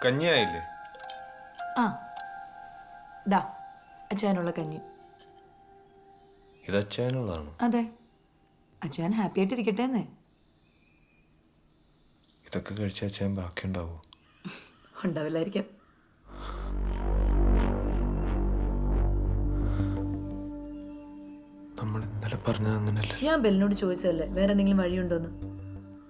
കഞ്ഞിയായില്ലേ? ആ ദാ അച്ഛനുള്ള കഞ്ഞി. ഇത് അച്ഛനുള്ളതാണോ? അതെ, അച്ഛൻ ഹാപ്പി ആയിട്ടിരിക്കട്ടെ എന്നേ. ഇതൊക്കെ കഴിച്ച അച്ഛൻ ബാക്കിയുണ്ടാവോ? ഉണ്ടാവില്ലായിരിക്കാം. നമ്മൾ ഇന്നലെ പറഞ്ഞത് അങ്ങനല്ലേ? ഞാൻ ബെല്ലിനോട് ചോദിച്ചതല്ലേ വേറെ എന്തെങ്കിലും വഴിയുണ്ടോന്ന്.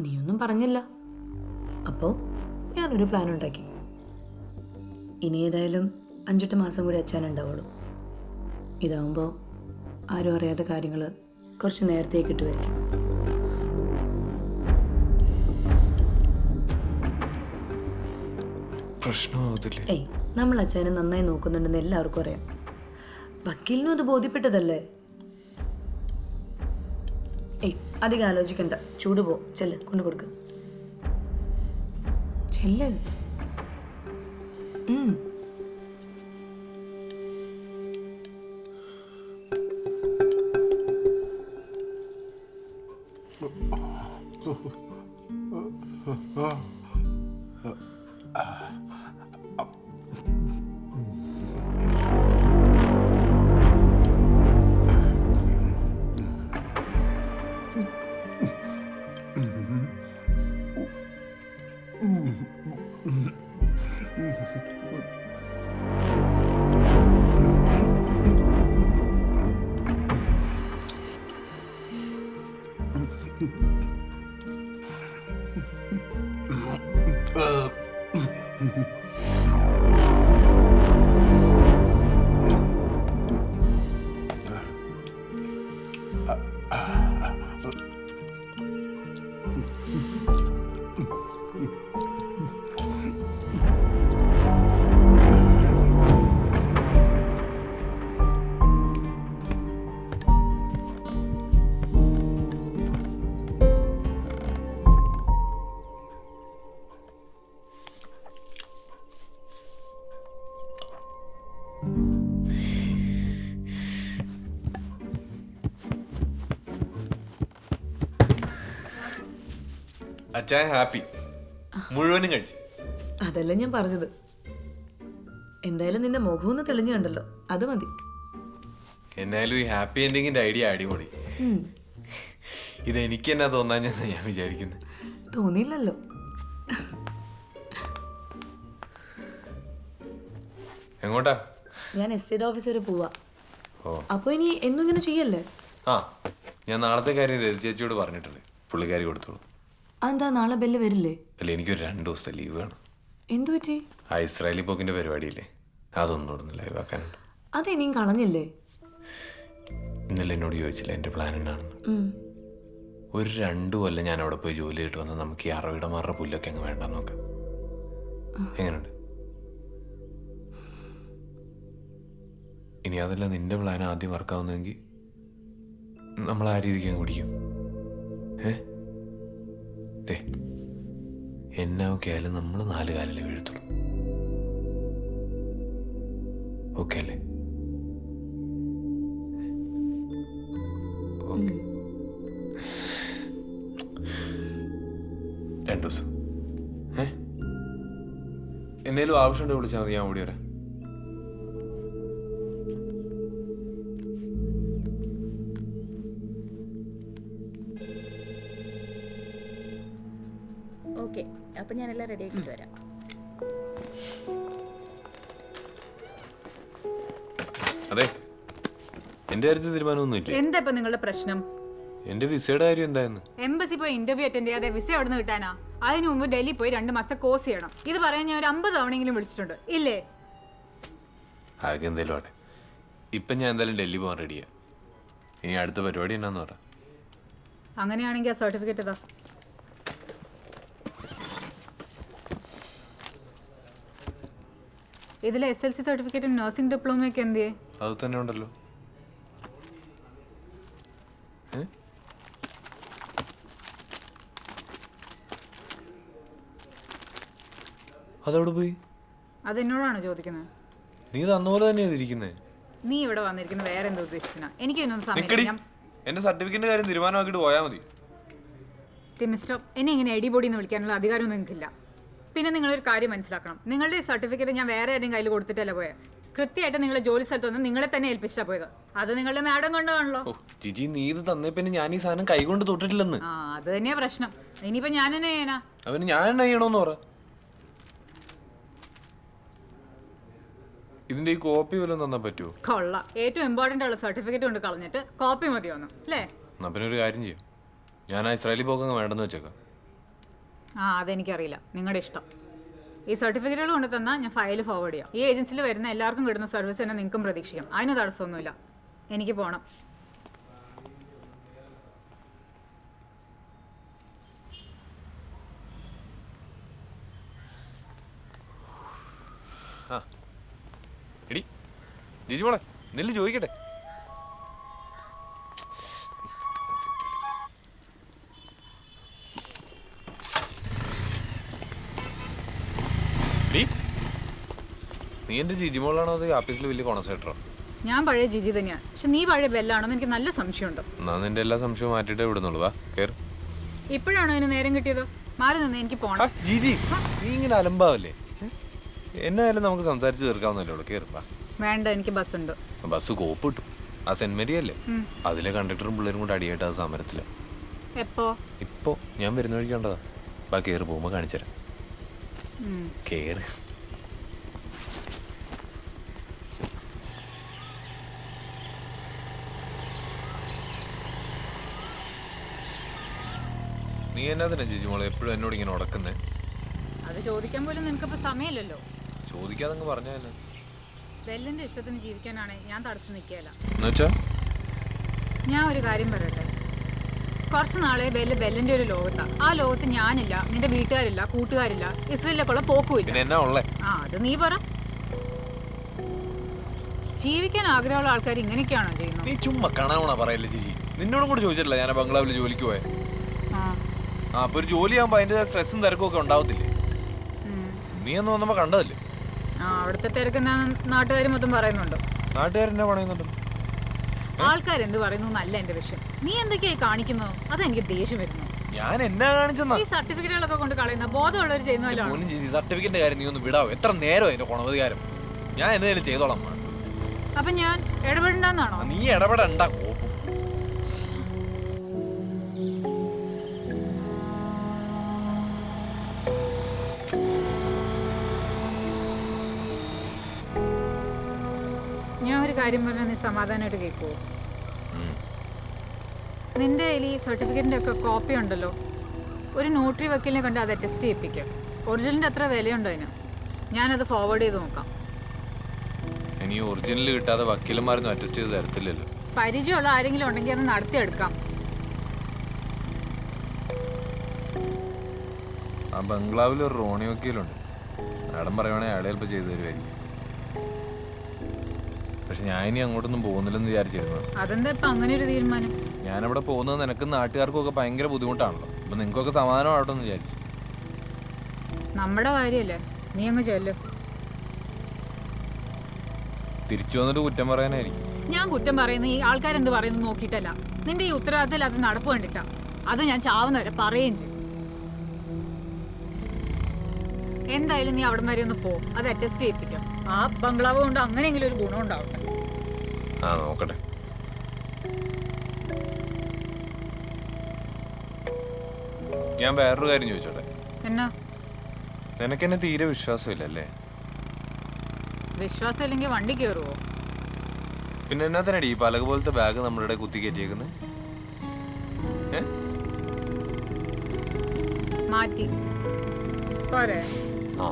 നീയൊന്നും പറഞ്ഞില്ല. അപ്പോൾ ഞാനൊരു പ്ലാൻ ഉണ്ടാക്കി. ഇനി ഏതായാലും 5-8 മാസം കൂടി അച്ഛൻ ഉണ്ടാവുള്ളൂ. ഇതാവുമ്പോൾ ആരും അറിയാത്ത കാര്യങ്ങൾ കുറച്ച് നേരത്തെ കിട്ടുമായിരിക്കും. പ്രശ്നമാവത്തില്ലേ? ഏയ്, നമ്മൾ അച്ഛനെ നന്നായി നോക്കുന്നുണ്ടെന്ന് എല്ലാവർക്കും അറിയാം. വക്കീലിനും അത് ബോധ്യപ്പെട്ടതല്ലേ. ഏയ്, അധികം ആലോചിക്കണ്ട. ചൂട് പോ. ചെല്ല്, കൊണ്ടു കൊടുക്ക. ചെല്ല്. അച്ഛൻ ഹാപ്പി, മുഴുവനും കഴിച്ചു. അതല്ല ഞാൻ പറഞ്ഞത്. എന്തായാലും നിന്റെ മുഖമൊന്ന് തെളിഞ്ഞു കണ്ടല്ലോ, അത് മതി. എന്നാലും ഈ ഹാപ്പി എൻഡിങ്ങിന്റെ ഐഡിയ അടിപൊളി. ഇതെനിക്ക് എന്നാ തോന്നാഞ്ഞെന്നാ ഞാൻ വിചാരിക്കുന്നത്. തോന്നിയില്ലല്ലോ. എങ്ങോട്ടാ? ഞാൻ എസ്റ്റേറ്റ് ഓഫീസ് വരെ പോവാ. ഓ, അപ്പൊ ഇനി എന്നും ഇങ്ങനെ ചെയ്യല്ലേ? ആ, ഞാൻ നാളത്തെ കാര്യം രജി ചേച്ചിയോട് പറഞ്ഞിട്ടുണ്ട്. പുള്ളിക്കാരി കൊടുത്തോളൂ. അതെന്താ, നാളെ ബെല്ല് വരില്ലേ? അല്ല, എനിക്കൊരു 2 ദിവസത്തെ ലീവ് വേണം. എന്തു പറ്റി? ആ ഇസ്രായേലി പോക്കിന്റെ പരിപാടിയില്ലേ, അതൊന്നും ഇവിടെ ലൈവ് ആക്കാനുണ്ട്. അത് ഇനിയും കളഞ്ഞില്ലേ? ഇന്നലെ എന്നോട് ചോദിച്ചില്ല എൻ്റെ പ്ലാൻ എന്നാണെന്ന്. ഒരു 2 കൊല്ലം ഞാൻ അവിടെ പോയി ജോലി ചെയ്തിട്ട് വന്നാൽ നമുക്ക് ഈ അറവിടമാരുടെ പുല്ലൊക്കെ അങ്ങ് വേണ്ടെന്ന് നോക്കാം. എങ്ങനെയുണ്ട്? ഇനി അതല്ല നിന്റെ പ്ലാൻ ആദ്യം വർക്കാവുന്നെങ്കിൽ നമ്മൾ ആ രീതിക്ക് അങ്ങ് പിടിക്കും. എന്നൊക്കെ ആയാലും നമ്മൾ 4 കാലിലേ വീഴത്തുള്ളൂ. ഓക്കെ അല്ലേ? ഓക്കെ. 2 ദിവസം എന്നേലും ആവശ്യമുണ്ട് വിളിച്ചാൽ മതി, ഞാൻ ഓടി വരാം. ഓക്കെ, അപ്പം ഞാനെല്ലാം റെഡി ആക്കിയിട്ട് വരാം. അതെ, എന്റെ കാര്യത്തിൽ തീരുമാനമൊന്നുമില്ല. എന്താ ഇപ്പൊ നിങ്ങളുടെ പ്രശ്നം? എന്റെ വിസയുടെ കാര്യം എന്തായിരുന്നു? എംബസി പോയി ഇന്റർവ്യൂ അറ്റൻഡ് ചെയ്യാതെ വിസ എവിടെ നിന്ന് കിട്ടാനാ? അതിനു മുമ്പ് ഡൽഹി പോയി 2 മാസത്തെ കോഴ്സ് ചെയ്യണം. ഇത് പറയാൻ ഞാൻ ഒരു 50 തവണയെങ്കിലും വിളിച്ചിട്ടുണ്ട്, ഇല്ലേ? അതൊക്കെ എന്തേലും ആട്ടെ. ഇപ്പം ഞാൻ എന്തായാലും ഡൽഹി പോകാൻ റെഡിയാ. ഇനി അടുത്ത പരിപാടി എന്നാന്ന് പറ. അങ്ങനെയാണെങ്കിൽ ആ സർട്ടിഫിക്കറ്റ് ഇതാ. ഇതിലെ SLC സർട്ടിഫിക്കറ്റും നഴ്സിംഗ് ഡിപ്ലോമയൊക്കെ എന്തിയേ? അത് തന്നെ ഉണ്ടല്ലോ. അതവിടെ പോയി? അതെന്നോടാണോ ചോദിക്കുന്നത്? നീ തന്ന പോലെ തന്നെയാണ് ഇരിക്കുന്നേ. നീ ഇവിടെ വന്നിരിക്കുന്നത് വേറെ എന്തോ ഉദ്ദേശിച്ചാ? എനിക്ക് ഇതിനൊന്നും സമയം. എന്റെ സർട്ടിഫിക്കറ്റിന്റെ കാര്യം തീരുമാനമാക്കിയിട്ട് പോയാൽ മതി. മിസ്റ്റർ, എന്നെ ഇങ്ങനെ എടി ബോഡി എന്ന് വിളിക്കാനുള്ള അധികാരമൊന്നും നിങ്ങൾക്കില്ല. പിന്നെ നിങ്ങളൊരു കാര്യം മനസ്സിലാക്കണം, നിങ്ങളുടെ ഈ സർട്ടിഫിക്കറ്റ് ഞാൻ വേറെ ആരുടെയും കയ്യിൽ കൊടുത്തിട്ടല്ല പോയത്. കൃത്യമായിട്ട് നിങ്ങളെ ജോലി സ്ഥലത്ത് വന്ന് നിങ്ങളെ തന്നെ ഏൽപ്പിച്ചാ പോയത്. അത് നിങ്ങളുടെ മാഡം കൊണ്ടാണല്ലോ. ഓ ജിജി, നീ ഇത് തന്നേ പിന്നെ ഞാൻ ഈ സാധനം കൈകൊണ്ട് തൊട്ടിട്ടില്ലെന്ന്. ആ അത് തന്നെയാ പ്രശ്നം. ഇനിയിപ്പോ ഞാൻ തന്നെ ചെയ്യാനാ? അവന് ഞാൻ എന്നാ ചെയ്യണോന്ന് പറ. ഇതിന്റെ ഈ കോപ്പി വല്ലതും തന്നാ പറ്റുമോ? കൊള്ള, ഏറ്റവും ഇമ്പോർട്ടൻ്റ് ഉള്ള സർട്ടിഫിക്കറ്റ് കൊണ്ട് കളഞ്ഞിട്ട് കോപ്പി മതി വന്നു അല്ലേ? എന്നാ പിന്നെ ഒരു കാര്യം ചെയ്യും, ഞാൻ ആ ഇസ്രായേലി പോക്കങ്ങ് വേണ്ടെന്ന് വെച്ചേക്കാം. ആ അതെനിക്കറിയില്ല, നിങ്ങളുടെ ഇഷ്ടം. ഈ സർട്ടിഫിക്കറ്റുകൾ കൊണ്ട് തന്നാൽ ഞാൻ ഫയൽ ഫോർവേഡ് ചെയ്യാം. ഈ ഏജൻസിയിൽ വരുന്ന എല്ലാവർക്കും കിട്ടുന്ന സർവീസ് തന്നെ നിങ്ങൾക്കും പ്രതീക്ഷിക്കാം. അതിന് തടസ്സമൊന്നുമില്ല. എനിക്ക് പോകണം. ആ എടി ജിജി മോളെ, നെല്ല് ചോദിക്കട്ടെ. നീ എന്റെ ജിജിമോളാണോ അത് ആഫീസിൽ വലിയ കോൺസെൻട്രോ? ഞാൻ പഴയ ജിജി തന്നെയാണ്, പക്ഷെ നീ പഴയ ബെല്ലാണോന്ന് എനിക്ക് നല്ല സംശയമുണ്ട്. എന്നാ നിന്റെ എല്ലാ സംശയവും മാറ്റിയിട്ടേ വിടുന്നുള്ളൂ. വാ കേറ്. ഇപ്പോഴാണോ അതിന് നേരം കിട്ടിയത്? മാറി നിന്ന് എനിക്ക് പോകണം. ജിജി നീ ഇങ്ങനെ അലമ്പാവല്ലേ? എന്നായാലും നമുക്ക് സംസാരിച്ച് തീർക്കാവുന്നല്ലേ ഉള്ളൂ. കേറ് വാ. വേണ്ട, എനിക്ക് ബസ് ഉണ്ട്. ബസ് കോപ്പ് കിട്ടും. ആ സെന്റ് മേരി അല്ലേ, അതിലെ കണ്ടക്ടറും പിള്ളേരും കൂടെ അടിയായിട്ട് അത് സമരത്തില്ല. എപ്പോ? ഇപ്പോ ഞാൻ വരുന്ന വഴിക്ക് കണ്ടതാ. വാ കേറ്, പോകുമ്പോ കാണിച്ചുതരാം. കേറ്. നീ എന്നാ തന്നെ ജിജി മോളെ എപ്പോഴും എന്നോട് ഇങ്ങനെ ഉടക്കുന്നേ? അത് ചോദിക്കാൻ പോലും നിനക്കിപ്പോ സമയമില്ലല്ലോ. ചോദിക്കാതങ്ങ് പറഞ്ഞാ തന്നെ. ബെല്ലിന്റെ ഇഷ്ടത്തിന് ജീവിക്കാനാണ് ഞാൻ തടസ്സം നിൽക്കുകയല്ല. എന്നുവെച്ചാ ഞാൻ ഒരു കാര്യം പറയട്ടെ, കുറച്ച് നാളെ ബെല്ലിന്റെ ഒരു ലോകത്താ. ആ ലോകത്ത് ഞാനില്ല, നിന്റെ വീട്ടുകാരില്ല, കൂട്ടുകാരില്ല, ഇസ്രയേലിലേക്കുള്ള പോക്കുമില്ല. പിന്നെ എന്നാ ഉള്ളേ? ആ അത് നീ പറ. ജീവിക്കാൻ ആഗ്രഹമുള്ള ആൾക്കാർ ഇങ്ങനെയൊക്കെയാണോ ചെയ്യുന്നത്? നീ ചുമ്മാ കാണാവണ പറയല്ലേ ജിജി. നിന്നോടും കൂടി ചോദിച്ചിട്ടില്ല ഞാൻ ബംഗ്ലാവിൽ ജോലിക്ക് പോയെ. ആ അപ്പൊ ഒരു ജോലി ആകുമ്പോ അതിന്റെ സ്ട്രെസ്സും തിരക്കും ഒക്കെ ഉണ്ടാവത്തില്ലേ? നീ ഒന്ന് വന്നപ്പോ കണ്ടതല്ലേ? ആ അവിടുത്തെ തിരക്കെന്നാ നാട്ടുകാർ മൊത്തം പറയുന്നുണ്ട്. നാട്ടുകാരെന്നാ പറയുന്നുണ്ട്? ആൾക്കാരെന്ത് പറയുന്നു എന്നല്ല എന്റെ വിഷയം. നീ എന്തൊക്കെയായി കാണിക്കുന്നത്? അതെനിക്ക് ദേഷ്യം വരുന്നു. ഞാൻ എന്നാ കാണിച്ചെന്നാ? ഈ സർട്ടിഫിക്കറ്റുകളൊക്കെ കൊണ്ട് കളയുന്ന ബോധമുള്ളവർ ചെയ്യുന്നല്ലോ. സർട്ടിഫിക്കറ്റിന്റെ കാര്യം നീ ഒന്ന് വിടാവോ? എത്ര നേരം അതിന്റെ ഗുണവധികാരം. ഞാൻ എന്തെങ്കിലും ചെയ്തോളാം. അപ്പൊ ഞാൻ ഇടപെടണ്ടെന്നാണോ? നീ ഇടപെടണ്ട. ഞാൻ ഒരു കാര്യം പറഞ്ഞാൽ നീ സമാധാനമായിട്ട് കേൾക്കുമോ? നിന്റെ കയ്യിൽ ഈ സർട്ടിഫിക്കറ്റിന്റെ ഒക്കെ കോപ്പി ഉണ്ടല്ലോ, ഒരു നോട്ടറി വക്കീലിനെ കണ്ട് അത് അറ്റസ്റ്റ് ചെയ്യിപ്പിക്കുക. ഒറിജിനലിന്റെ അത്ര വിലയുണ്ടോ അതിന്? ഞാനത് ഫോർവേഡ് ചെയ്ത് നോക്കാം. ഇനി ഒറിജിനൽ കിട്ടാതെ വക്കീലന്മാരൊന്നും അറ്റസ്റ്റ് ചെയ്ത് തരത്തില്ലല്ലോ. പരിചയമുള്ള ആരെങ്കിലും ഉണ്ടെങ്കിൽ അത് നടത്തിയെടുക്കാം. ആ ബംഗ്ലാവിൽ ഒരു റോണി വക്കീലുണ്ട്. മാഡം പറയുവാണെങ്കിൽ അയാളെ ചിലപ്പോൾ ചെയ്തു തരുമായിരിക്കും. പക്ഷെ ഞാൻ ഇനി അങ്ങോട്ടൊന്നും പോകുന്നില്ലെന്ന് വിചാരിച്ചിരുന്നു. അതെന്താ ഇപ്പൊ അങ്ങനെ ഒരു തീരുമാനം? ഞാനവിടെ പോകുന്നത് നിനക്കും നാട്ടുകാർക്കും ഒക്കെ ഭയങ്കര ബുദ്ധിമുട്ടാണല്ലോ. അപ്പൊ നിങ്ങൾക്കൊക്കെ സമാധാനമാവട്ടെ എന്ന് വിചാരിച്ചു. നമ്മുടെ കാര്യല്ലേ, നീ അങ്ങ് ചെല്ലും. തിരിച്ചു വന്നിട്ട് കുറ്റം പറയാനായിരിക്കും. ഞാൻ കുറ്റം പറയുന്ന ഈ ആൾക്കാരെന്ത് പറയുന്നു നോക്കിയിട്ടല്ല, നിന്റെ ഈ ഉത്തരവാദിത്തത്തിൽ അത് നടപ്പ് കണ്ടിട്ടാ. അത് ഞാൻ ചാവുന്നവരെ പറയുകയും ചെയ്യും. എന്തായാലും നീ അവിടം വരെ ഒന്ന് പോ, അത് അറ്റസ്റ്റ് ചെയ്യിപ്പിക്കാം. ആ ബംഗ്ലാവ് കൊണ്ട് അങ്ങനെയെങ്കിലും ഒരു ഗുണം ഉണ്ടാവട്ടെ. ആ നോക്കട്ടെ. ഞാൻ വേറൊരു കാര്യം ചോദിച്ചോട്ടെ? എന്നാ? നിനക്കെന്നെ തീരെ വിശ്വാസമില്ലല്ലേ? വിശ്വാസം ഇല്ലെങ്കിൽ വണ്ടി കയറുവോ? പിന്നെ എന്നാ തന്നെ ഈ പലക പോലത്തെ ബാഗ് നമ്മളുടെ കുത്തി കയറ്റിയേക്കുന്നത്? മാറ്റി പോരെ? ആ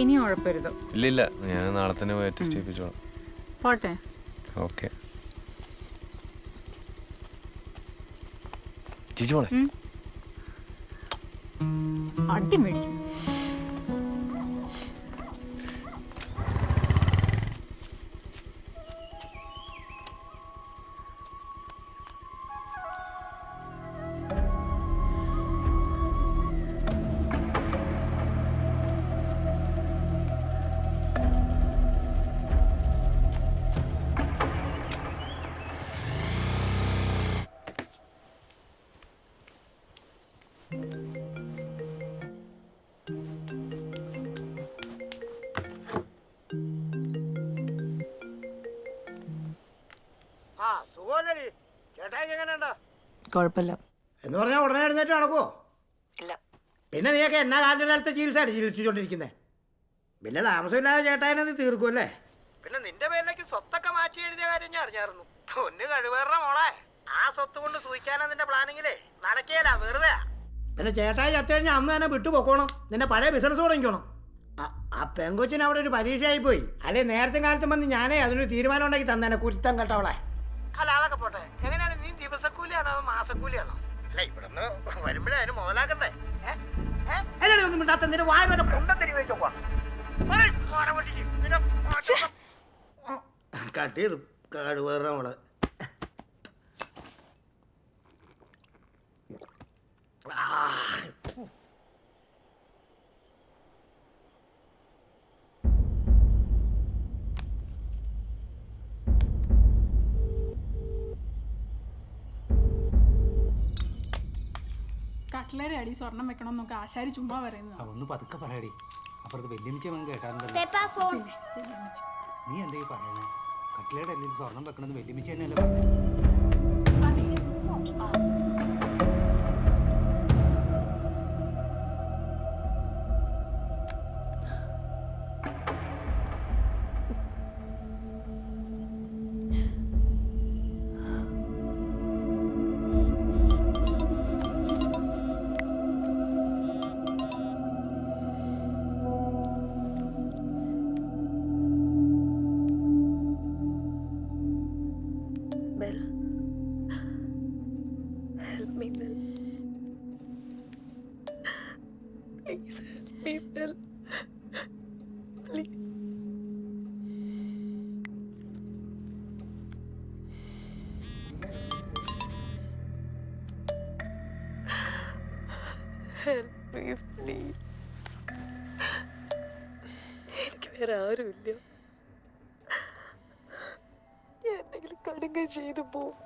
ഇനി ഉഴപ്പരുത്. ഇല്ലില്ല, ഞാൻ നാളെ തന്നെ പോയി ടെസ്റ്റ് ചെയ്യിപ്പിച്ചോളാം. പോട്ടെ. ഓക്കെ ജിജി മോളെ. അടി മേടിക്കും. സുഖമല്ലേ? ചേട്ടായി എങ്ങനെയുണ്ടോ? കുഴപ്പമില്ല. എന്ന് പറഞ്ഞാൽ ഉടനെ എഴുന്നേറ്റ് നടക്കുവോ? ഇല്ല. പിന്നെ നീയൊക്കെ എന്നാ കാലത്തെ ചികിത്സയായിട്ട് ചികിത്സിച്ചോണ്ടിരിക്കുന്നേ? പിന്നെ താമസമില്ലാതെ ചേട്ടായിനെ നീ തീർക്കുമല്ലേ? പിന്നെ നിന്റെ പേരിലേക്ക് സ്വത്തൊക്കെ മാറ്റി എഴുതിയ കാര്യം ഞാൻ അറിഞ്ഞായിരുന്നു. പൊന്ന് കഴിവേറെ മോളെ, ആ സ്വത്ത് കൊണ്ട് സൂഹിക്കാനാ നിന്റെ പ്ലാനിങ്ങിലേ? നടക്കേല, വെറുതെ. പിന്നെ ചേട്ടായി ചത്തു കഴിഞ്ഞാൽ അന്ന് തന്നെ വിട്ടു പൊക്കോണം, നിന്റെ പഴയ ബിസിനസ് തുടങ്ങിക്കോണം. ആ പെങ്കൊച്ചിന് അവിടെ ഒരു പരീക്ഷയായി പോയി. അല്ലെ നേരത്തെ കാലത്തും വന്ന് ഞാനേ അതിനൊരു തീരുമാനം ഉണ്ടാക്കി തന്നെ കുരുത്തം കേട്ടവളെ. അല്ല അതൊക്കെ പോട്ടെ, എങ്ങനെയാണ് നീ ദിവസക്കൂലിയാണോ അതോ മാസക്കൂലിയാണോ? അല്ല ഇവിടുന്ന് വരുമ്പോഴേ അതിന് മുതലാക്കണ്ടേ? ഒന്നും മിണ്ടാത്ത നിന്റെ വായ വരെ കൊണ്ടത്തിരി വെച്ചോക്കാം. കട്ട് ചെയ്തു കഴിവേറെ നമ്മള്. കട്ട്ലറി അടി സ്വർണം വെക്കണം എന്നൊക്കെ ആശാരി ചുമ്മാ പറയുന്നത്. ഒന്ന് പതുക്കെ പറയാടി, അപ്പുറത്ത് വെല്ലുമിച്ച കേട്ടാറുണ്ടല്ലോ. നീ എന്താ ഈ പറയണേ? കട്ട്ലയുടെ അല്ലിൽ സ്വർണം വെക്കണമെന്ന് വെല്ലുമിച്ച തന്നെയല്ലേ പറഞ്ഞത്? എനിക്ക് വേറെ ആരുമില്ല. ഞാൻ എന്തെങ്കിലും കടുങ്ക ചെയ്തു പോവും.